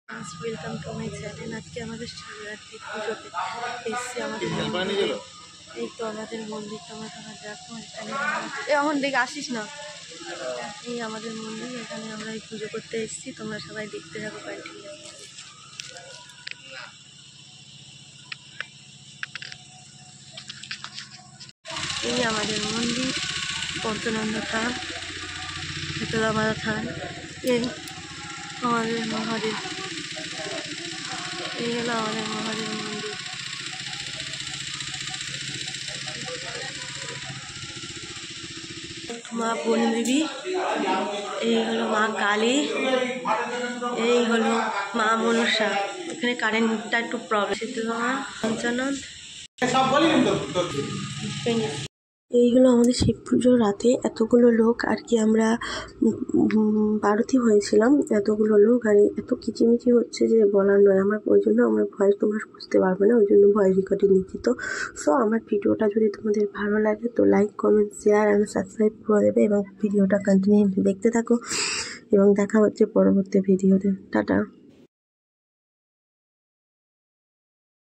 Welcome to my channel. আজকে আমাদের শিবরাত্রি পুজোতে এসছি আমাদের মন্দিরে। এই তো আমাদের মন্দির, তোমরা সবাই দেখো। এখানে এখন দেখে আসিস না, এই আমাদের মন্দির, এখানে আমরা এই পুজো করতে এসেছি। তোমরা সবাই দেখতে থাকো কন্টিনিউ। এই আমাদের মন্দির, পঞ্চনন্দ থান, শীতলামাতা থান। এই আমাদের মহাদেব, এই হলো আমাদের মহাদেব মন্দির। মা বনদেবী, এই হলো মা কালী, এই হলো মা মনসা। এখানে কারেন্টটা একটু প্রবলেম। শীতলামা, পঞ্চানন। এই হলো আমাদের শিব পুজোর রাতে এতগুলো লোক আর কি, আমরা বারতি হয়েছিলাম এতগুলো লোক, আর এত কিচিমিচি হচ্ছে যে বলার নয়। আমার ওই জন্য আমার ভয়েস তোমরা বুঝতে পারবে না, ওই জন্য ভয়েস রেকর্ডিং দিচ্ছি। তো আমার ভিডিওটা যদি তোমাদের ভালো লাগে তো লাইক, কমেন্ট, শেয়ার এবং সাবস্ক্রাইব করে দেবে এবং ভিডিওটা কন্টিনিউ দেখতে থাকো। এবং দেখা হচ্ছে পরবর্তী ভিডিওতে। টাটা।